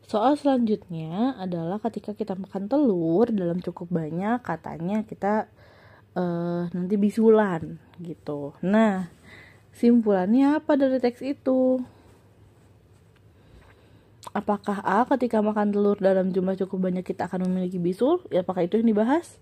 Soal selanjutnya adalah ketika kita makan telur dalam cukup banyak, katanya kita nanti bisulan gitu. Nah, simpulannya apa dari teks itu? Apakah A, ketika makan telur dalam jumlah cukup banyak kita akan memiliki bisul? Ya, apakah itu yang dibahas?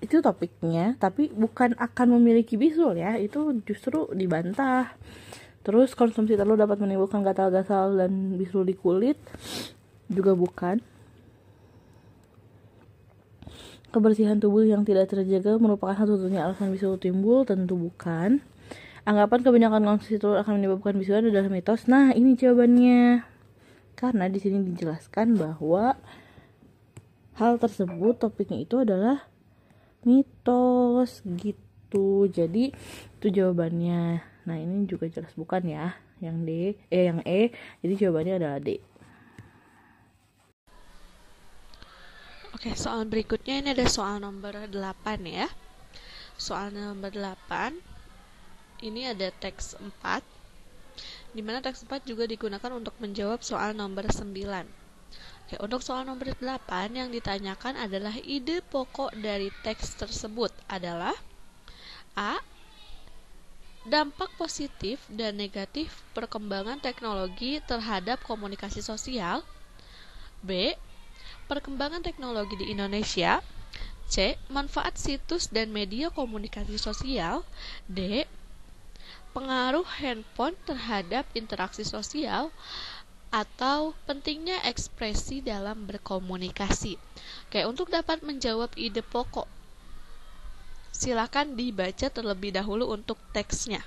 Itu topiknya, tapi bukan akan memiliki bisul ya, itu justru dibantah. Terus konsumsi telur dapat menimbulkan gatal-gatal dan bisul di kulit, juga bukan. Kebersihan tubuh yang tidak terjaga merupakan satu-satunya alasan bisul timbul, tentu bukan. Anggapan kebanyakan konsumsi telur akan menyebabkan bisulan adalah mitos. Nah, ini jawabannya. Karena di sini dijelaskan bahwa hal tersebut, topiknya itu adalah mitos gitu. Jadi itu jawabannya. Nah, ini juga jelas bukan ya. Yang E. Jadi jawabannya adalah D. Oke, soal berikutnya ini ada soal nomor 8 ya. Soal nomor 8 ini ada teks 4, di mana teks 4 juga digunakan untuk menjawab soal nomor 9. Oke, untuk soal nomor 8 yang ditanyakan adalah ide pokok dari teks tersebut adalah A. Dampak positif dan negatif perkembangan teknologi terhadap komunikasi sosial. B. Perkembangan teknologi di Indonesia. C. Manfaat situs dan media komunikasi sosial. D. Pengaruh handphone terhadap interaksi sosial, atau pentingnya ekspresi dalam berkomunikasi. Oke, untuk dapat menjawab ide pokok, silakan dibaca terlebih dahulu untuk teksnya.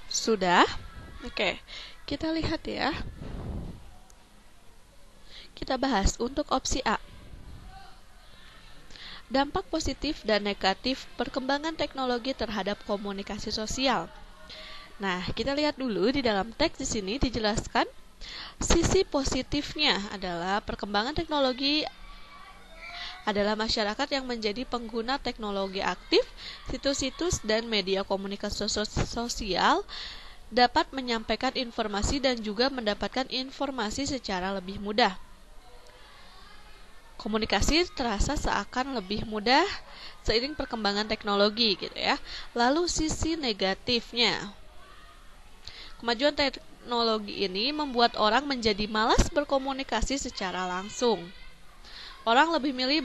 Sudah? Oke, kita lihat ya. Kita bahas untuk opsi A. Dampak positif dan negatif perkembangan teknologi terhadap komunikasi sosial. Nah, kita lihat dulu di dalam teks di sini dijelaskan sisi positifnya adalah perkembangan teknologi adalah masyarakat yang menjadi pengguna teknologi aktif, situs-situs dan media komunikasi sosial dapat menyampaikan informasi dan juga mendapatkan informasi secara lebih mudah. Komunikasi terasa seakan lebih mudah seiring perkembangan teknologi gitu ya. Lalu sisi negatifnya. Kemajuan teknologi ini membuat orang menjadi malas berkomunikasi secara langsung. Orang lebih milih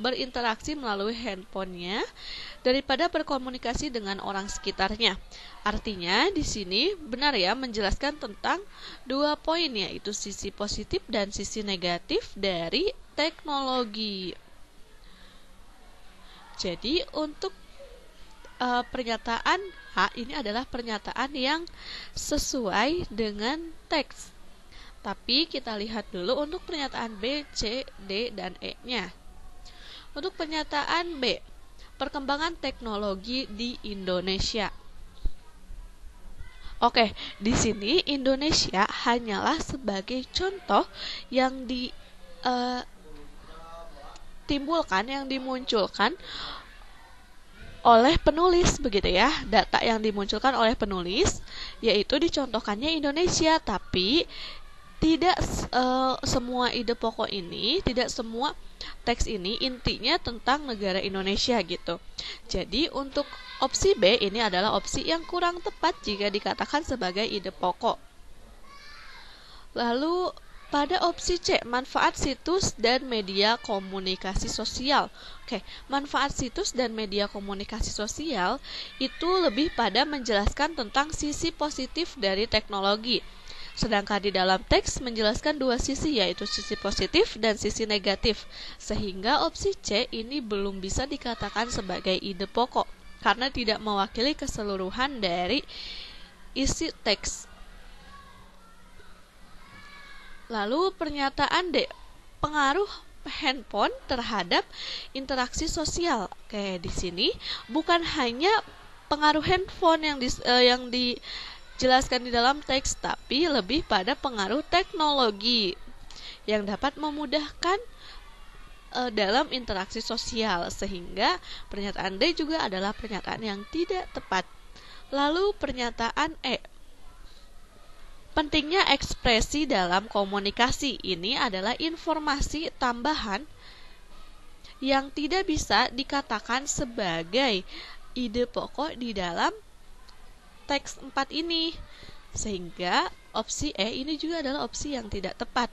berinteraksi melalui handphonenya daripada berkomunikasi dengan orang sekitarnya. Artinya di sini benar ya menjelaskan tentang dua poin, yaitu sisi positif dan sisi negatif dari teknologi. Jadi untuk pernyataan A ini adalah pernyataan yang sesuai dengan teks. Tapi kita lihat dulu untuk pernyataan B, C, D, dan E-nya. Untuk pernyataan B, perkembangan teknologi di Indonesia. Oke, di sini Indonesia hanyalah sebagai contoh yang dimunculkan oleh penulis begitu ya. Data yang dimunculkan oleh penulis yaitu dicontohkannya Indonesia, tapi tidak semua ide pokok ini, tidak semua teks ini intinya tentang negara Indonesia gitu. Jadi untuk opsi B ini adalah opsi yang kurang tepat jika dikatakan sebagai ide pokok. Lalu pada opsi C, manfaat situs dan media komunikasi sosial. Oke, manfaat situs dan media komunikasi sosial itu lebih pada menjelaskan tentang sisi positif dari teknologi. Sedangkan di dalam teks menjelaskan dua sisi, yaitu sisi positif dan sisi negatif. Sehingga opsi C ini belum bisa dikatakan sebagai ide pokok, karena tidak mewakili keseluruhan dari isi teks. Lalu pernyataan D, pengaruh handphone terhadap interaksi sosial. Oke, di sini bukan hanya pengaruh handphone yang dijelaskan di dalam teks, tapi lebih pada pengaruh teknologi yang dapat memudahkan dalam interaksi sosial, sehingga pernyataan D juga adalah pernyataan yang tidak tepat. Lalu pernyataan E, pentingnya ekspresi dalam komunikasi. Ini adalah informasi tambahan yang tidak bisa dikatakan sebagai ide pokok di dalam teks 4 ini, sehingga opsi E ini juga adalah opsi yang tidak tepat.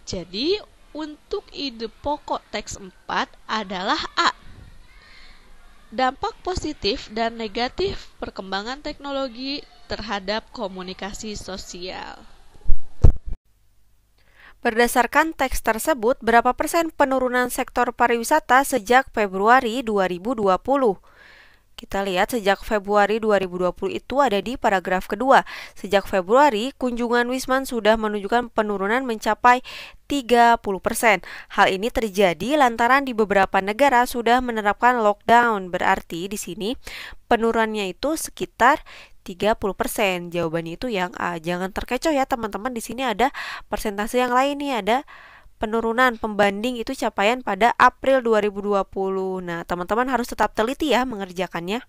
Jadi untuk ide pokok teks 4 adalah A, dampak positif dan negatif perkembangan teknologi terhadap komunikasi sosial. Berdasarkan teks tersebut, berapa persen penurunan sektor pariwisata sejak Februari 2020? Kita lihat sejak Februari 2020 itu ada di paragraf kedua. Sejak Februari, kunjungan Wisman sudah menunjukkan penurunan mencapai 30%. Hal ini terjadi lantaran di beberapa negara sudah menerapkan lockdown. Berarti di sini penurunannya itu sekitar 30%. Jawabannya itu yang A. Jangan terkecoh ya teman-teman, di sini ada persentase yang lain nih, ada penurunan pembanding itu capaian pada April 2020. Nah, teman-teman harus tetap teliti ya mengerjakannya.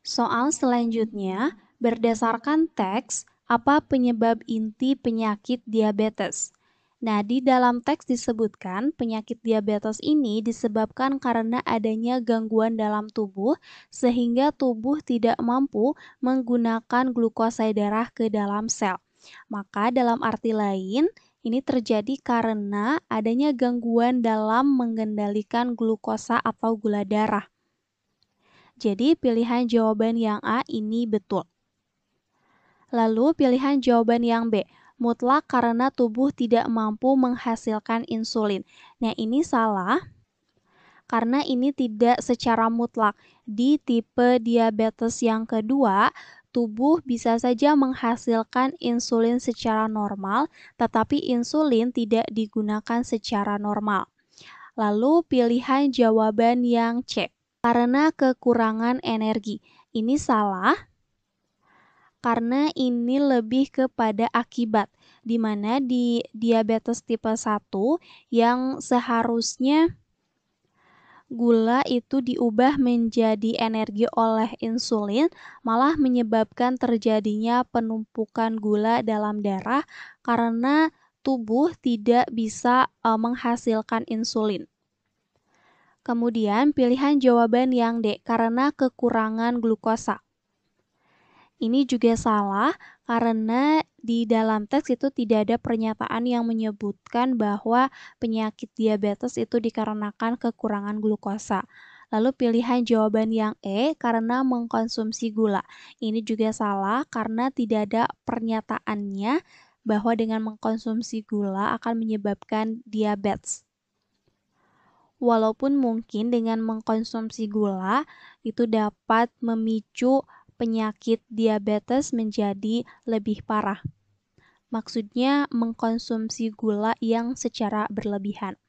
Soal selanjutnya, berdasarkan teks, apa penyebab inti penyakit diabetes? Nah, di dalam teks disebutkan penyakit diabetes ini disebabkan karena adanya gangguan dalam tubuh sehingga tubuh tidak mampu menggunakan glukosa darah ke dalam sel. Maka dalam arti lain, ini terjadi karena adanya gangguan dalam mengendalikan glukosa atau gula darah. Jadi pilihan jawaban yang A ini betul. Lalu pilihan jawaban yang B, mutlak karena tubuh tidak mampu menghasilkan insulin. Nah, ini salah karena ini tidak secara mutlak. Di tipe diabetes yang kedua, tubuh bisa saja menghasilkan insulin secara normal, tetapi insulin tidak digunakan secara normal. Lalu pilihan jawaban yang C, karena kekurangan energi. Ini salah, karena ini lebih kepada akibat, di mana di diabetes tipe 1 yang seharusnya gula itu diubah menjadi energi oleh insulin, malah menyebabkan terjadinya penumpukan gula dalam darah karena tubuh tidak bisa menghasilkan insulin. Kemudian pilihan jawaban yang D, karena kekurangan glukosa. Ini juga salah karena di dalam teks itu tidak ada pernyataan yang menyebutkan bahwa penyakit diabetes itu dikarenakan kekurangan glukosa. Lalu pilihan jawaban yang E, karena mengkonsumsi gula. Ini juga salah karena tidak ada pernyataannya bahwa dengan mengkonsumsi gula akan menyebabkan diabetes. Walaupun mungkin dengan mengkonsumsi gula itu dapat memicu penyakit diabetes menjadi lebih parah. Maksudnya mengkonsumsi gula yang secara berlebihan.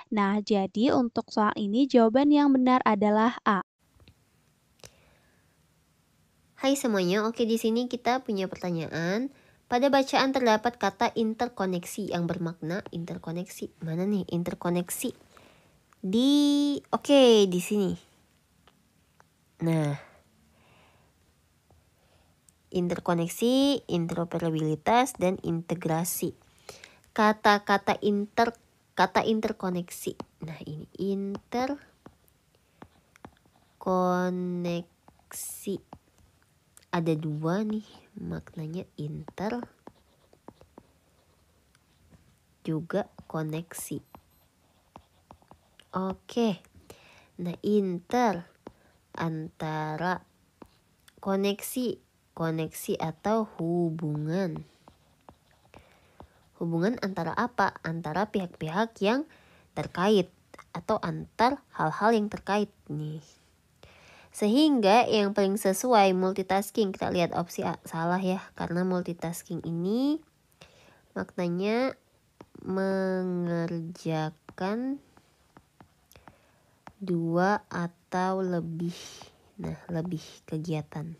Nah, jadi untuk soal ini jawaban yang benar adalah A. Hai semuanya, oke di sini kita punya pertanyaan. Pada bacaan terdapat kata interkoneksi yang bermakna interkoneksi. Mana nih interkoneksi? Di sini. Nah, interkoneksi, interoperabilitas, dan integrasi. Kata interkoneksi. Nah, ini interkoneksi. Ada dua nih maknanya, inter juga koneksi. Oke. Nah, inter antara, koneksi atau hubungan. Hubungan antara apa? Antara pihak-pihak yang terkait atau antar hal-hal yang terkait nih. Sehingga yang paling sesuai multitasking, kita lihat opsi A, salah ya, karena multitasking ini maknanya mengerjakan 2 atau lebih. Nah, lebih kegiatan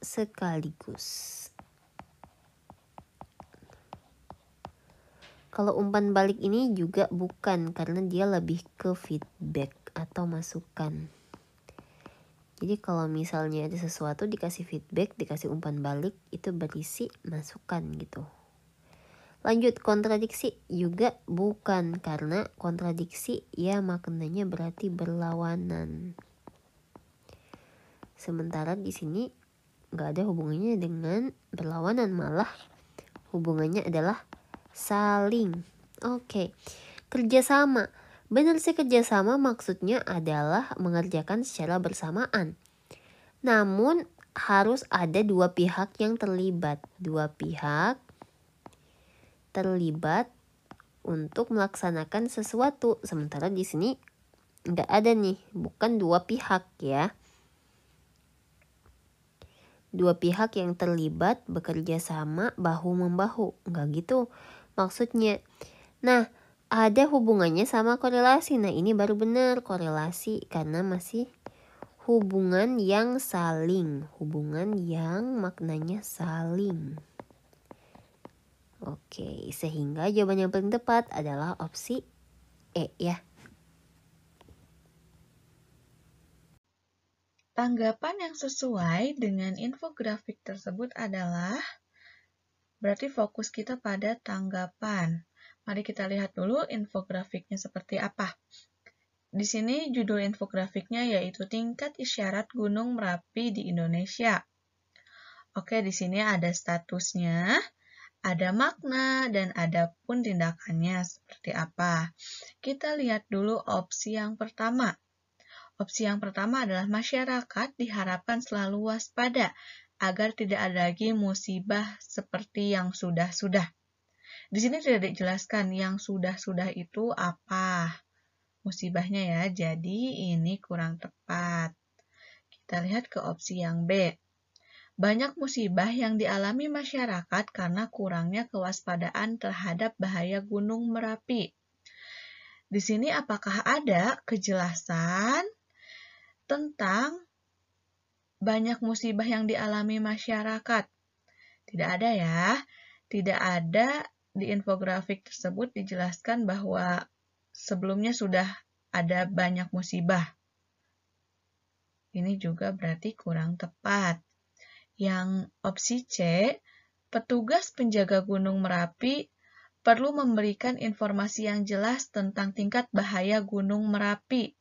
sekaligus. Kalau umpan balik ini juga bukan, karena dia lebih ke feedback atau masukan. Jadi kalau misalnya ada sesuatu dikasih feedback, dikasih umpan balik, itu berisi masukan gitu. Lanjut, kontradiksi juga bukan, karena kontradiksi ya maknanya berarti berlawanan. Sementara di sini nggak ada hubungannya dengan berlawanan, malah hubungannya adalah saling. Oke. Kerjasama. Benar sih, kerjasama maksudnya adalah mengerjakan secara bersamaan. Namun harus ada 2 pihak yang terlibat. 2 pihak terlibat untuk melaksanakan sesuatu. Sementara di sini nggak ada nih, bukan 2 pihak ya. 2 pihak yang terlibat bekerja sama bahu-membahu. Nggak gitu maksudnya. Nah, ada hubungannya sama korelasi. Nah, ini baru benar korelasi, karena masih hubungan yang saling. Hubungan yang maknanya saling. Oke, sehingga jawaban yang paling tepat adalah opsi E ya. Tanggapan yang sesuai dengan infografik tersebut adalah, berarti fokus kita pada tanggapan. Mari kita lihat dulu infografiknya seperti apa. Di sini judul infografiknya yaitu Tingkat Isyarat Gunung Merapi di Indonesia. Oke, di sini ada statusnya, ada makna, dan ada pun tindakannya seperti apa. Kita lihat dulu opsi yang pertama. Opsi yang pertama adalah masyarakat diharapkan selalu waspada agar tidak ada lagi musibah seperti yang sudah-sudah. Di sini tidak dijelaskan yang sudah-sudah itu apa musibahnya ya, jadi ini kurang tepat. Kita lihat ke opsi yang B. Banyak musibah yang dialami masyarakat karena kurangnya kewaspadaan terhadap bahaya Gunung Merapi. Di sini apakah ada kejelasan tentang banyak musibah yang dialami masyarakat? Tidak ada ya. Tidak ada di infografik tersebut dijelaskan bahwa sebelumnya sudah ada banyak musibah. Ini juga berarti kurang tepat. Yang opsi C, petugas penjaga Gunung Merapi perlu memberikan informasi yang jelas tentang tingkat bahaya Gunung Merapi.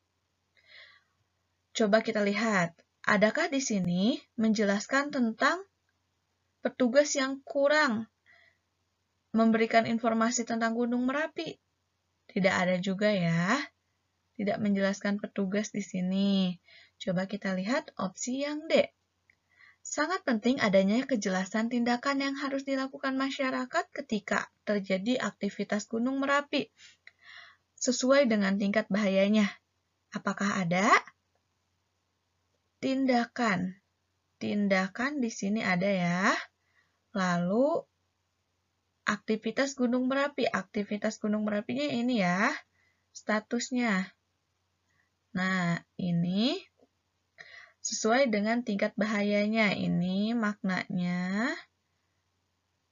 Coba kita lihat, adakah di sini menjelaskan tentang petugas yang kurang memberikan informasi tentang Gunung Merapi? Tidak ada juga ya. Tidak menjelaskan petugas di sini. Coba kita lihat opsi yang D. Sangat penting adanya kejelasan tindakan yang harus dilakukan masyarakat ketika terjadi aktivitas Gunung Merapi sesuai dengan tingkat bahayanya. Apakah ada? Tindakan. Tindakan di sini ada ya. Lalu aktivitas Gunung Merapi. Aktivitas Gunung Merapinya ini ya. Statusnya. Nah, ini sesuai dengan tingkat bahayanya. Ini maknanya.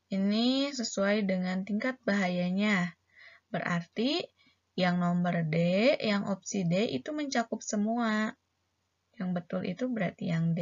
Ini sesuai dengan tingkat bahayanya. Berarti yang nomor D, yang opsi D itu mencakup semua. Yang betul itu berarti yang D.